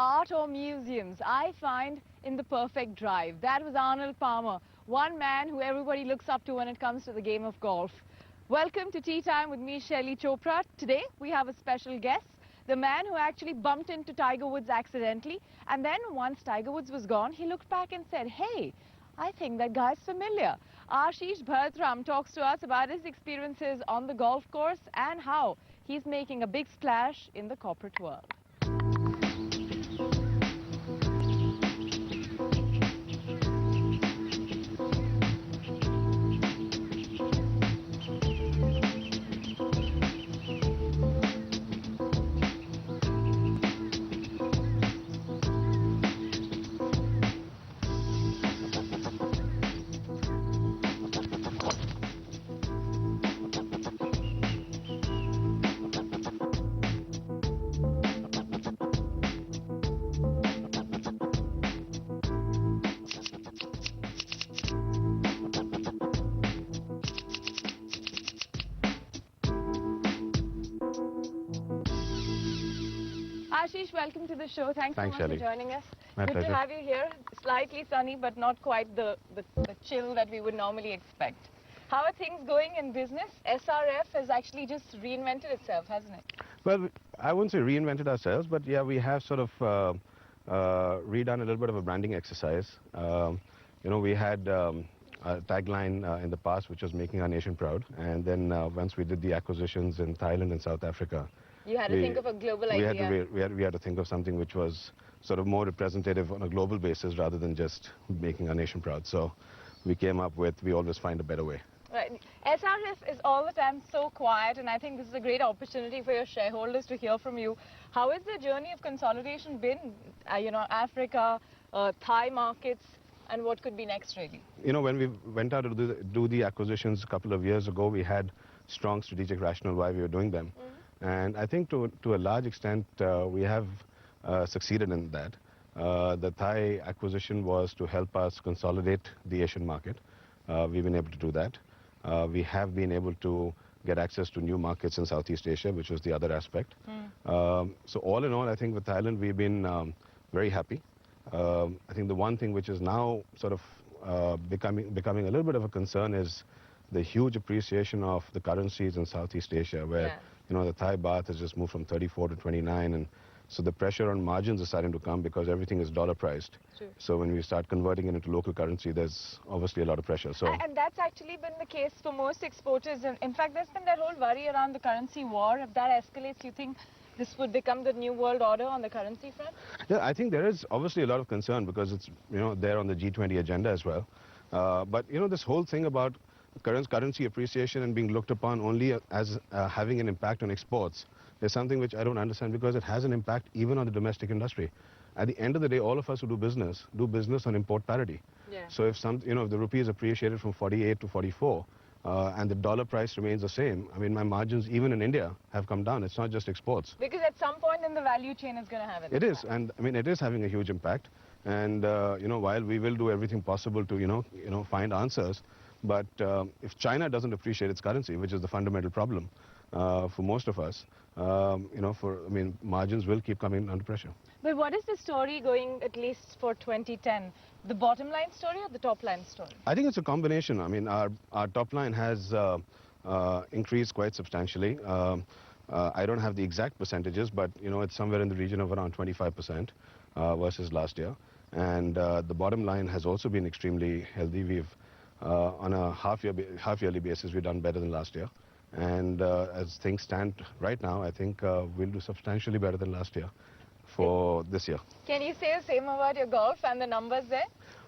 art or museums, I find in The Perfect Drive. That was Arnold Palmer, one man who everybody looks up to when it comes to the game of golf. Welcome to Tea Time with me, Shaili Chopra. Today, we have a special guest, the man who actually bumped into Tiger Woods accidentally. And then once Tiger Woods was gone, he looked back and said, hey, I think that guy's familiar. Ashish Bharat talks to us about his experiences on the golf course and how he's making a big splash in the corporate world. Ashish, welcome to the show. Thanks so much Shaili. for joining us. My Good pleasure. to have you here. Slightly sunny, but not quite the chill that we would normally expect. How are things going in business? SRF has actually just reinvented itself, hasn't it? Well, I wouldn't say reinvented ourselves, but yeah, we have sort of redone a little bit of a branding exercise. We had a tagline in the past which was making our nation proud, and then once we did the acquisitions in Thailand and South Africa, you had to think of a global idea. We had to think of something which was sort of more representative on a global basis rather than just making our nation proud. So we came up with, we always find a better way. Right. SRF is all the time so quiet, and I think this is a great opportunity for your shareholders to hear from you. How has the journey of consolidation been? Africa, Thai markets, and what could be next, really? When we went out to do the acquisitions a couple of years ago, we had strong strategic rationale why we were doing them. And I think to a large extent, we have succeeded in that. The Thai acquisition was to help us consolidate the Asian market. We've been able to do that. We have been able to get access to new markets in Southeast Asia, which was the other aspect. So all in all, I think with Thailand, we've been very happy. I think the one thing which is now sort of becoming a little bit of a concern is the huge appreciation of the currencies in Southeast Asia, where the Thai baht has just moved from 34 to 29, and so the pressure on margins is starting to come because everything is dollar priced. True. So when we start converting it into local currency, there's obviously a lot of pressure. So and that's actually been the case for most exporters. And in fact, there's been that whole worry around the currency war. If that escalates, you think this would become the new world order on the currency front? Yeah, I think there is obviously a lot of concern because it's there on the G20 agenda as well. But this whole thing about currency appreciation and being looked upon only as having an impact on exports is something which I don't understand, because it has an impact even on the domestic industry. At the end of the day, all of us who do business on import parity. Yeah. So if if the rupee is appreciated from 48 to 44 and the dollar price remains the same, I mean, my margins even in India have come down. It's not just exports. Because at some point in the value chain it's going to have an impact. It is, and I mean, it is having a huge impact. And while we will do everything possible to find answers, but if China doesn't appreciate its currency, which is the fundamental problem for most of us, margins will keep coming under pressure. But what is the story going, at least for 2010? The bottom line story or the top line story? I think it's a combination. I mean, our top line has increased quite substantially. I don't have the exact percentages, but it's somewhere in the region of around 25% versus last year. And the bottom line has also been extremely healthy. We've on a half-yearly basis, we've done better than last year. And as things stand right now, I think we'll do substantially better than last year for this year. Can you say the same about your golf and the numbers there?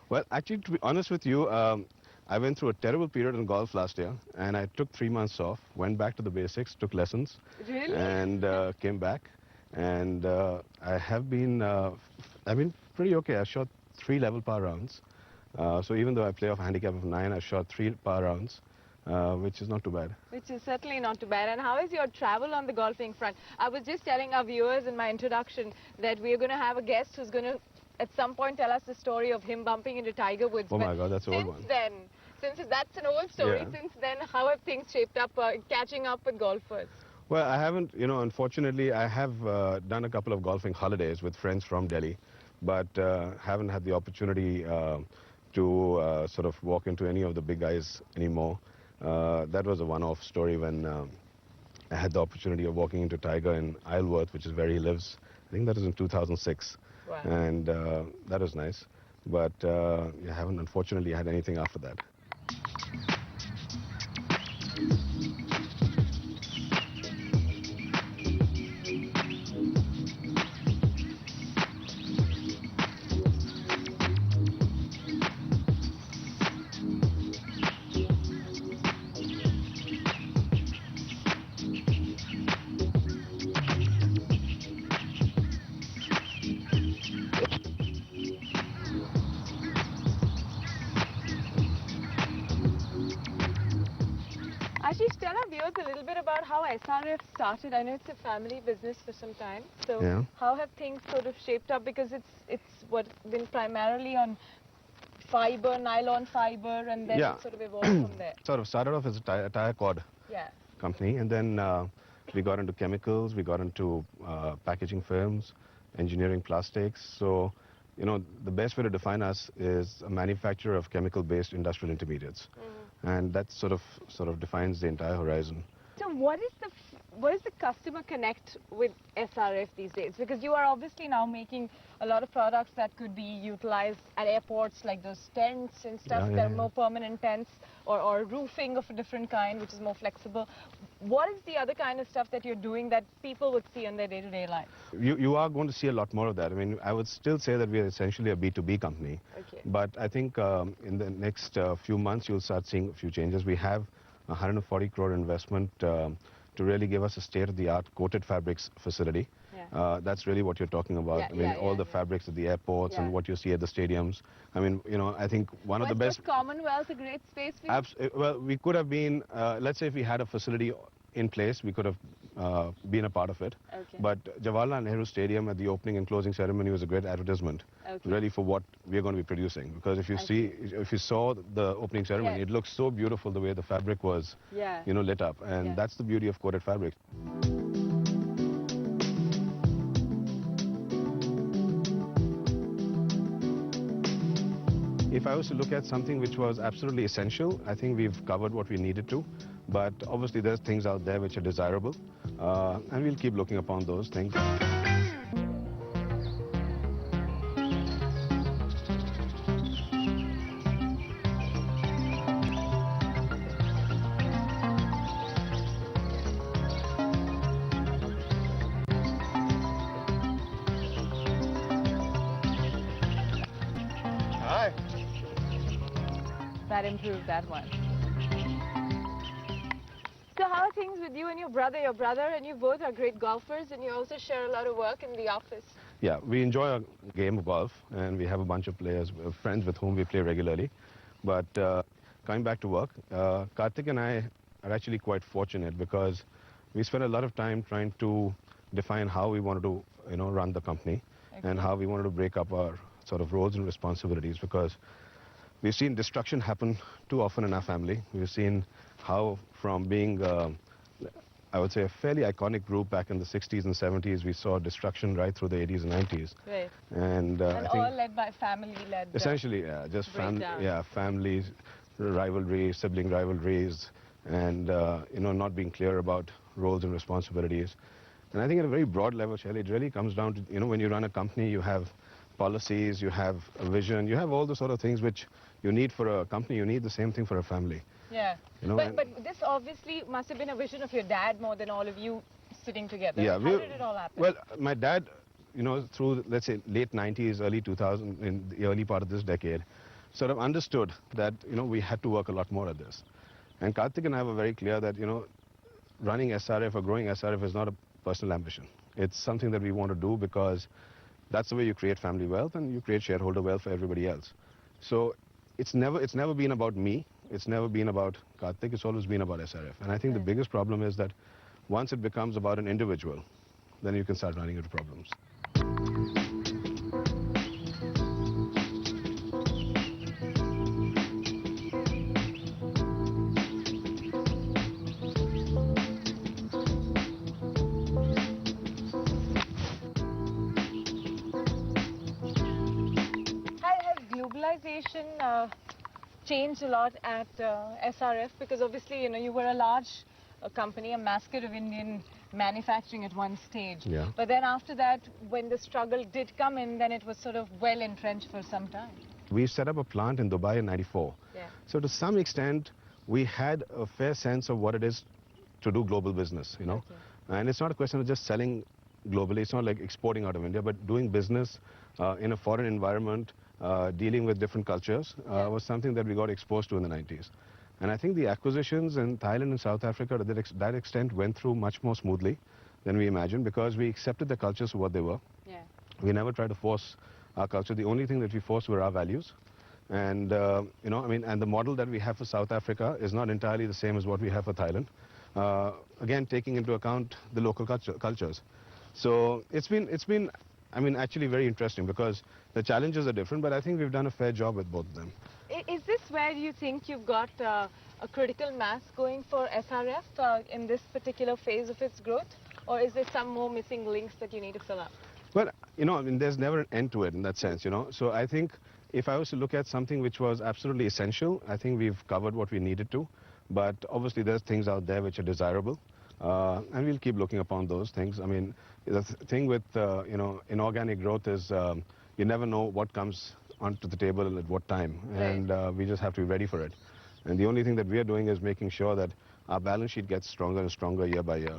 Well, actually, to be honest with you, I went through a terrible period in golf last year, and I took 3 months off, went back to the basics, took lessons. Really? And came back. And I have been pretty okay. I shot 3 level par rounds. So even though I play off a handicap of 9, I shot 3 par rounds, which is not too bad. Which is certainly not too bad. And how is your travel on the golfing front? I was just telling our viewers in my introduction that we're going to have a guest who's going to, at some point, tell us the story of him bumping into Tiger Woods. Oh my God, that's an old one. Since that's an old story, Yeah. since then, how have things shaped up, catching up with golfers? Well, I haven't, unfortunately, I have done a couple of golfing holidays with friends from Delhi, but haven't had the opportunity to sort of walk into any of the big guys anymore. That was a one-off story when I had the opportunity of walking into Tiger in Isleworth, which is where he lives. I think that was in 2006, Wow. and that was nice. But I haven't, unfortunately, had anything after that. Ashish, tell our viewers a little bit about how SRF started. I know it's a family business for some time. So Yeah. how have things sort of shaped up? Because it's what been primarily on fiber, nylon fiber, and then Yeah. it sort of evolved from there. Sort of started off as a tire cord Yeah. company, and then we got into chemicals, we got into packaging films, engineering plastics. So, the best way to define us is a manufacturer of chemical-based industrial intermediates, and that sort of defines the entire horizon. So what is the customer connect with SRF these days? Because you are obviously now making a lot of products that could be utilized at airports, like those tents and stuff Yeah, that yeah, are more permanent tents, or roofing of a different kind, which is more flexible. What is the other kind of stuff that you're doing that people would see in their day-to-day life? You are going to see a lot more of that. I mean, I would still say that we are essentially a B2B company. Okay. But I think in the next few months, you'll start seeing a few changes. We have a 140 crore investment to really give us a state-of-the-art coated fabrics facility. Yeah. That's really what you're talking about. Yeah, I mean, yeah, all yeah, the yeah. fabrics at the airports Yeah. and what you see at the stadiums. I mean, I think one of the best... Was Commonwealth a great space for you? Well, we could have been, let's say if we had a facility in place, we could have been a part of it. Okay. But Jawaharlal Nehru Stadium at the opening and closing ceremony was a great advertisement, Okay. really, for what we're going to be producing. Because if you saw the opening ceremony, Yes. it looked so beautiful the way the fabric was, Yeah. lit up. And Yeah. that's the beauty of coated fabric. If I was to look at something which was absolutely essential, I think we've covered what we needed to. But obviously there's things out there which are desirable, and we'll keep looking upon those things. Hi. That improved that one. So how are things with you and your brother? Your brother and you both are great golfers, and you also share a lot of work in the office. Yeah, we enjoy a game of golf, and we have a bunch of players, friends with whom we play regularly. But coming back to work, Karthik and I are actually quite fortunate because we spent a lot of time trying to define how we wanted to, run the company, and how we wanted to break up our sort of roles and responsibilities, because we've seen destruction happen too often in our family. We've seen how from being, I would say, a fairly iconic group back in the 60s and 70s, we saw destruction right through the 80s and 90s. Right. And I think all led by family-led. essentially, just breakdown. families, rivalry, sibling rivalries, and not being clear about roles and responsibilities. And I think at a very broad level, Shaili, it really comes down to, when you run a company, you have policies, you have a vision, you have all the sort of things which you need for a company. You need the same thing for a family. Yeah. And- But this obviously must have been a vision of your dad more than all of you sitting together. Yeah, How did it all happen? Well, my dad, through, let's say, late 90s, early 2000, in the early part of this decade, sort of understood that, we had to work a lot more at this. And Karthik and I were very clear that, running SRF or growing SRF is not a personal ambition. It's something that we want to do because that's the way you create family wealth and you create shareholder wealth for everybody else. So it's never been about me. It's never been about Karthik. It's always been about SRF. And I think the biggest problem is that once it becomes about an individual, then you can start running into problems. realization changed a lot at SRF? Because obviously, you know, you were a large company, a mascot of Indian manufacturing at one stage. Yeah. But then after that, when the struggle did come in, then it was sort of well entrenched for some time. We set up a plant in Dubai in '94. Yeah. So to some extent, we had a fair sense of what it is to do global business, you know. Okay. And it's not a question of just selling globally. It's not like exporting out of India, but doing business in a foreign environment, dealing with different cultures, was something that we got exposed to in the '90s. And I think the acquisitions in Thailand and South Africa to that extent went through much more smoothly than we imagined, because we accepted the cultures for what they were. Yeah. We never tried to force our culture. The only thing that we forced were our values. And, you know, I mean, and the model that we have for South Africa is not entirely the same as what we have for Thailand. Again, taking into account the local cultures. So it's been, I mean, actually very interesting, because the challenges are different, but I think we've done a fair job with both of them. Is this where you think you've got a critical mass going for SRF in this particular phase of its growth? Or is there some more missing links that you need to fill up? Well, you know, I mean, there's never an end to it in that sense, you know. So I think if I was to look at something which was absolutely essential, I think we've covered what we needed to. But obviously there's things out there which are desirable. And we'll keep looking upon those things. I mean, the thing with, you know, inorganic growth is you never know what comes onto the table at what time. Right. And we just have to be ready for it. And the only thing that we are doing is making sure that our balance sheet gets stronger and stronger year by year.